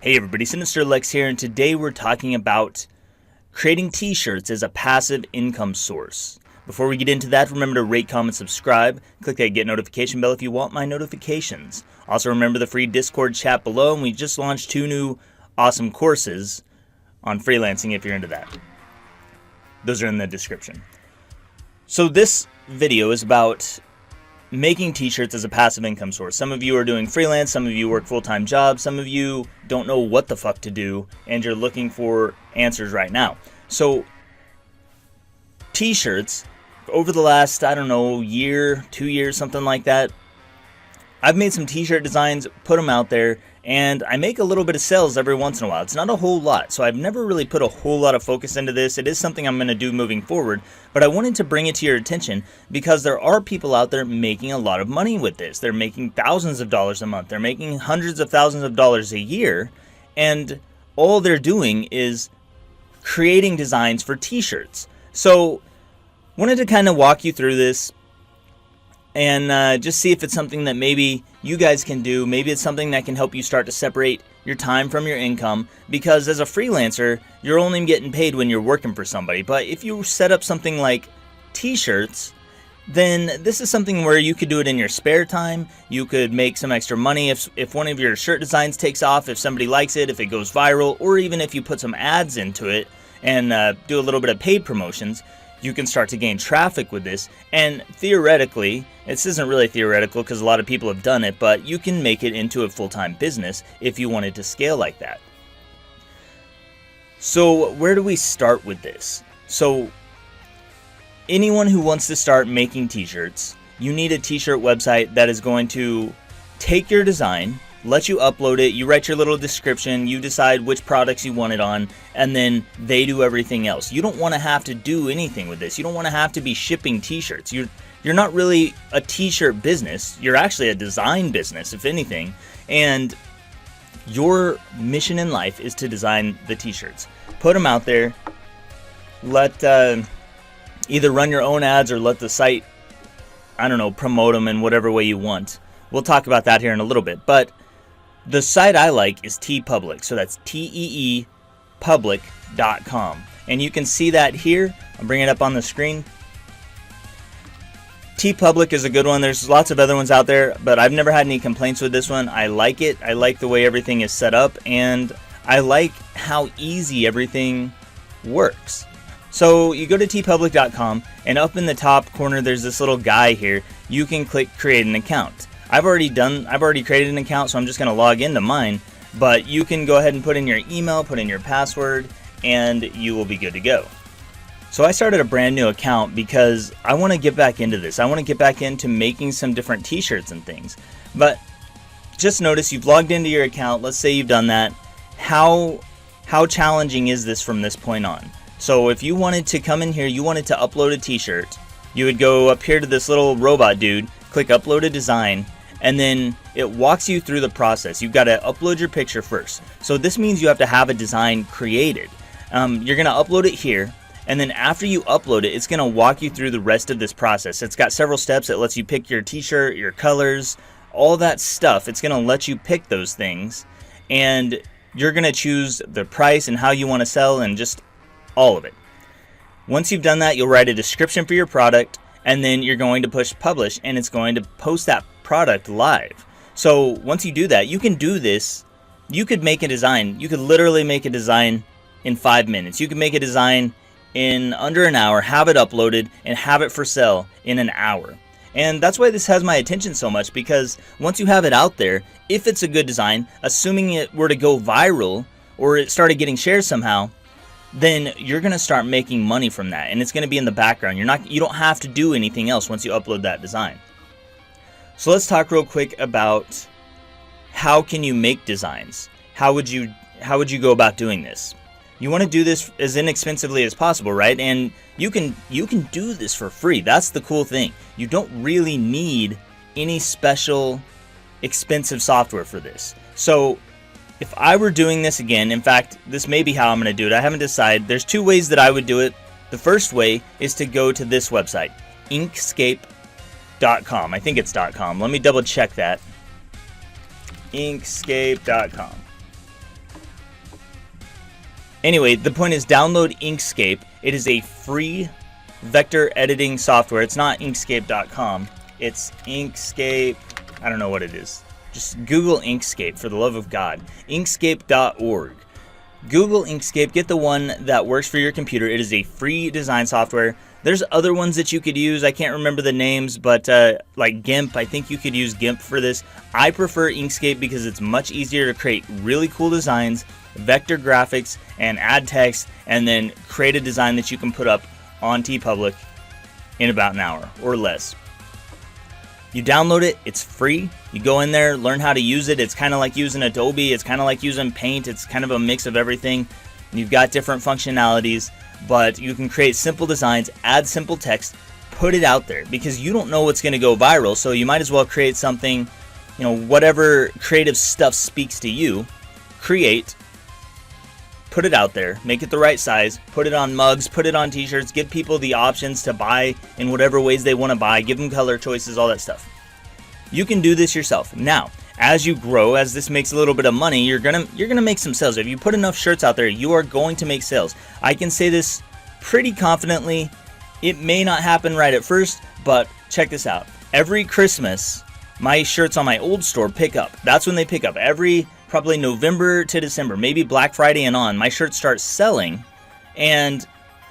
Hey everybody, Sinister Lex here, and today we're talking about creating t-shirts as a passive income source. Before we get into that, remember to rate, comment, subscribe. Click that get notification bell if you want my notifications. Also remember the free Discord chat below, and we just launched 2 new awesome courses on freelancing if you're into that. Those are in the description. So this video is about making t-shirts as a passive income source. Some of you are doing freelance, some of you work full-time jobs, some of you don't know what the fuck to do and you're looking for answers right now. So t-shirts, over the last, I don't know, year, 2 years, something like that, I've made some t-shirt designs, put them out there, and I make a little bit of sales every once in a while. It's not a whole lot, so I've never really put a whole lot of focus into this. It is something I'm going to do moving forward, but I wanted to bring it to your attention because there are people out there making a lot of money with this. They're making thousands of dollars a month. They're making hundreds of thousands of dollars a year, and all they're doing is creating designs for t-shirts. So wanted to kind of walk you through this and just see if it's something that maybe you guys can do. Maybe it's something that can help you start to separate your time from your income, because as a freelancer, you're only getting paid when you're working for somebody. But if you set up something like t-shirts, then this is something where you could do it in your spare time. You could make some extra money if one of your shirt designs takes off, if somebody likes it, if it goes viral, or even if you put some ads into it and do a little bit of paid promotions. You can start to gain traffic with this, and theoretically, this isn't really theoretical because a lot of people have done it, but you can make it into a full-time business if you wanted to scale like that. So where do we start with this? So anyone who wants to start making t-shirts, you need a t-shirt website that is going to take your design, let you upload it, you write your little description, you decide which products you want it on, and then they do everything else. You don't want to have to do anything with this. You don't want to have to be shipping t-shirts. You're not really a t-shirt business. You're actually a design business, if anything. And your mission in life is to design the t-shirts. Put them out there. Let either run your own ads or let the site, I don't know, promote them in whatever way you want. We'll talk about that here in a little bit. But the site I like is TPublic, so that's TEEpublic.com. And you can see that here. I'll bring it up on the screen. TPublic is a good one. There's lots of other ones out there, but I've never had any complaints with this one. I like it. I like the way everything is set up, and I like how easy everything works. So you go to tpublic.com, and up in the top corner there's this little guy here. You can click create an account. I've already created an account, so I'm just going to log into mine, but you can go ahead and put in your email, put in your password, and you will be good to go. So I started a brand new account because I want to get back into this. I want to get back into making some different t-shirts and things. But just notice you've logged into your account. Let's say you've done that. How challenging is this from this point on? So if you wanted to come in here, you wanted to upload a t-shirt, you would go up here to this little robot dude, click upload a design, and then it walks you through the process. You've got to upload your picture first. So this means you have to have a design created. You're going to upload it here, and then after you upload it, it's going to walk you through the rest of this process. It's got several steps. It lets you pick your t-shirt, your colors, all that stuff. It's going to let you pick those things, and you're going to choose the price and how you want to sell and just all of it. Once you've done that, you'll write a description for your product, and then you're going to push publish, and it's going to post that product live. So once you do that, you can do this. You could make a design. You could literally make a design in 5 minutes. You could make a design in under an hour, have it uploaded, and have it for sale in an hour. And that's why this has my attention so much, because once you have it out there, if it's a good design, assuming it were to go viral or it started getting shared somehow, then you're going to start making money from that, and it's going to be in the background. You don't have to do anything else once you upload that design. So let's talk real quick about how can you make designs. How would you go about doing this? You want to do this as inexpensively as possible, right? And you can do this for free. That's the cool thing. You don't really need any special expensive software for this. So if I were doing this again, in fact, this may be how I'm going to do it. I haven't decided. There's 2 ways that I would do it. The first way is to go to this website, Inkscape.com. I think it's .com. Let me double check that. Inkscape.com. Anyway, the point is download Inkscape. It is a free vector editing software. It's not Inkscape.com. It's Inkscape. I don't know what it is. Just Google Inkscape, for the love of God. Inkscape.org. Google Inkscape. Get the one that works for your computer. It is a free design software. There's other ones that you could use. I can't remember the names, but like GIMP, I think you could use GIMP for this. I prefer Inkscape because it's much easier to create really cool designs, vector graphics, and add text, and then create a design that you can put up on TPublic in about an hour or less. You download it, it's free. You go in there, learn how to use it. It's kind of like using Adobe, it's kind of like using Paint, it's kind of a mix of everything. You've got different functionalities, but you can create simple designs, add simple text, put it out there, because you don't know what's going to go viral, so you might as well create something, you know, whatever creative stuff speaks to you, create, put it out there, make it the right size, put it on mugs, put it on t-shirts, give people the options to buy in whatever ways they want to buy, give them color choices, all that stuff. You can do this yourself. Now, as you grow, as this makes a little bit of money, you're gonna make some sales. If you put enough shirts out there, you are going to make sales. I can say this pretty confidently. It may not happen right at first, but check this out. Every Christmas, my shirts on my old store pick up. That's when they pick up. Every probably November to December, maybe Black Friday and on, my shirts start selling, and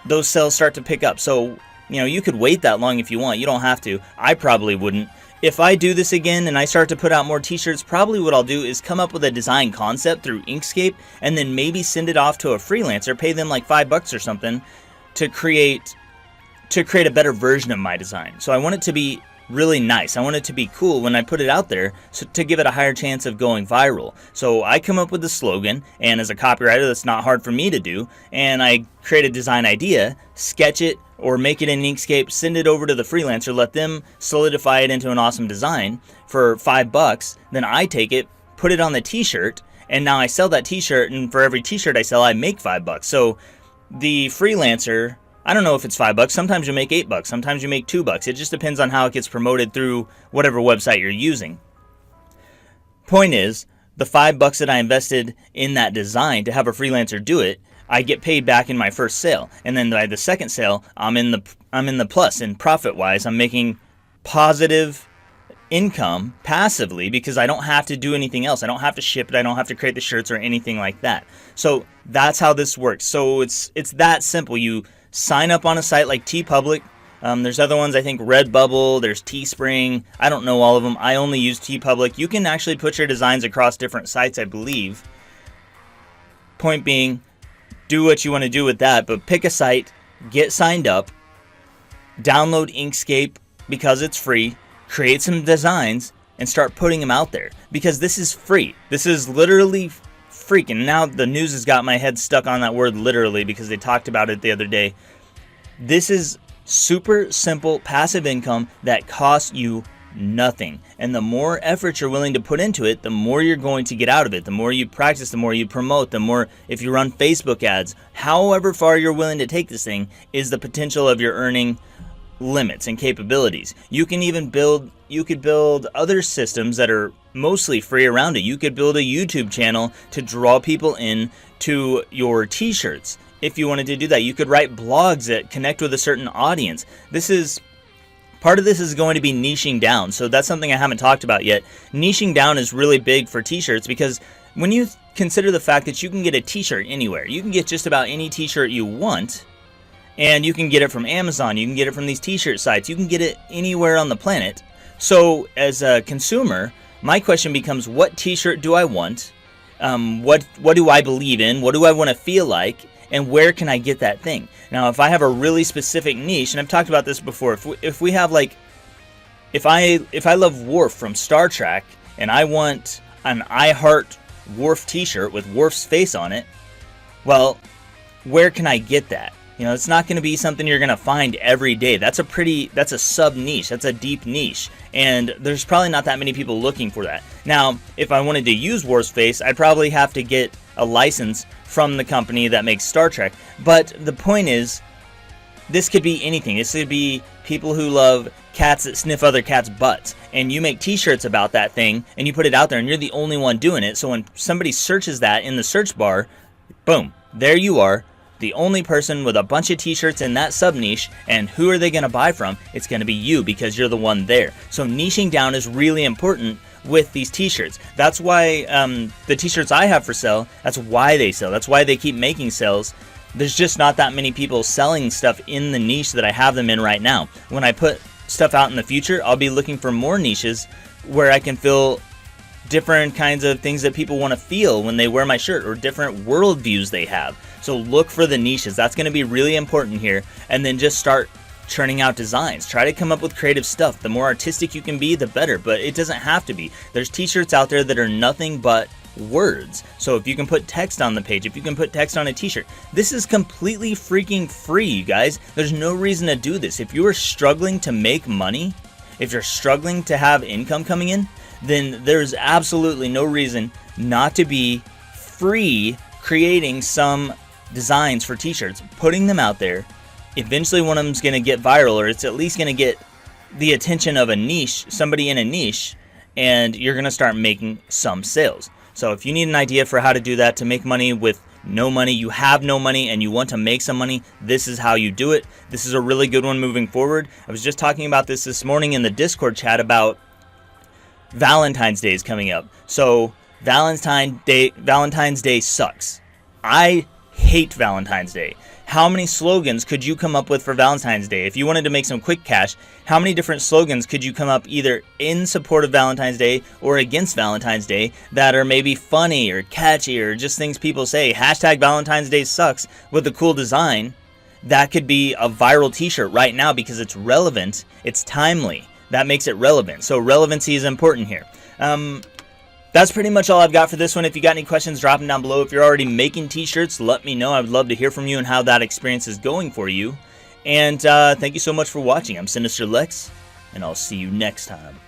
those sales start to pick up. So, you know, you could wait that long if you want. You don't have to. I probably wouldn't. If I do this again and I start to put out more t-shirts, probably what I'll do is come up with a design concept through Inkscape and then maybe send it off to a freelancer, pay them like $5 or something to create a better version of my design. So I want it to be really nice. I want it to be cool when I put it out there, so to give it a higher chance of going viral. So I come up with the slogan, and as a copywriter, that's not hard for me to do, and I create a design idea, sketch it, or make it in Inkscape, send it over to the freelancer, let them solidify it into an awesome design for $5. Then I take it, put it on the t-shirt, and now I sell that t-shirt, and for every t-shirt I sell, I make $5. So the freelancer, I don't know if it's $5. Sometimes you make $8. Sometimes you make $2. It just depends on how it gets promoted through whatever website you're using. Point is, the $5 that I invested in that design to have a freelancer do it, I get paid back in my first sale, and then by the second sale, I'm in the plus, and profit-wise, I'm making positive income passively because I don't have to do anything else. I don't have to ship it. I don't have to create the shirts or anything like that. So that's how this works. So it's that simple. You sign up on a site like TPublic. There's other ones, I think Redbubble, there's Teespring. I don't know all of them. I only use TPublic. You can actually put your designs across different sites, I believe. Point being, do what you want to do with that, but pick a site, get signed up, download Inkscape because it's free, create some designs, and start putting them out there, because this is free. This is literally freaking, now the news has got my head stuck on that word literally because they talked about it the other day. This is super simple passive income that costs you nothing, and the more effort you're willing to put into it, the more you're going to get out of it. The more you practice, the more you promote, the more, if you run Facebook ads, however far you're willing to take this thing is the potential of your earning limits and capabilities. You can even build other systems that are mostly free around it. You could build a YouTube channel to draw people in to your t-shirts. If you wanted to do that, you could write blogs that connect with a certain audience. Part of this is going to be niching down, so that's something I haven't talked about yet. Niching down is really big for t-shirts because when you consider the fact that you can get a t-shirt anywhere, you can get just about any t-shirt you want, and you can get it from Amazon, you can get it from these t-shirt sites, you can get it anywhere on the planet. So as a consumer, my question becomes, what t-shirt do I want? What do I believe in? What do I want to feel like? And where can I get that thing? Now, if I have a really specific niche, and I've talked about this before, if we have like, if I love Worf from Star Trek, and I want an I Heart Worf t-shirt with Worf's face on it, well, where can I get that? You know, it's not going to be something you're going to find every day. That's a sub niche. That's a deep niche. And there's probably not that many people looking for that. Now, if I wanted to use Worf's face, I'd probably have to get a license from the company that makes Star Trek. But the point is, this could be anything. This could be people who love cats that sniff other cats' butts. And you make t-shirts about that thing, and you put it out there, and you're the only one doing it. So when somebody searches that in the search bar, boom, there you are, the only person with a bunch of t-shirts in that sub niche, and who are they going to buy from? It's going to be you, because you're the one there. So niching down is really important with these t-shirts. That's why the t-shirts I have for sale, that's why they sell. That's why they keep making sales. There's just not that many people selling stuff in the niche that I have them in right now. When I put stuff out in the future, I'll be looking for more niches where I can fill different kinds of things that people want to feel when they wear my shirt, or different worldviews they have. So look for the niches. That's going to be really important here. And then just start churning out designs. Try to come up with creative stuff. The more artistic you can be, the better, but it doesn't have to be. There's t-shirts out there that are nothing but words. So if you can put text on the page, if you can put text on a t-shirt, this is completely freaking free, you guys. There's no reason to do this. If you are struggling to make money, if you're struggling to have income coming in, then there's absolutely no reason not to be free creating some designs for t-shirts, putting them out there. Eventually one of them's going to get viral, or it's at least going to get the attention of a niche, somebody in a niche, and you're going to start making some sales. So if you need an idea for how to do that, to make money with no money, you have no money, and you want to make some money, this is how you do it. This is a really good one moving forward. I was just talking about this morning in the Discord chat about Valentine's Day is coming up. So Valentine's Day sucks. I hate Valentine's Day. How many slogans could you come up with for Valentine's Day? If you wanted to make some quick cash, how many different slogans could you come up either in support of Valentine's Day or against Valentine's Day that are maybe funny or catchy, or just things people say? Hashtag Valentine's Day sucks with a cool design. That could be a viral t-shirt right now because it's relevant, it's timely. That makes it relevant. So relevancy is important here. That's pretty much all I've got for this one. If you got any questions, drop them down below. If you're already making t-shirts, let me know. I would love to hear from you and how that experience is going for you. And thank you so much for watching. I'm Sinister Lex, and I'll see you next time.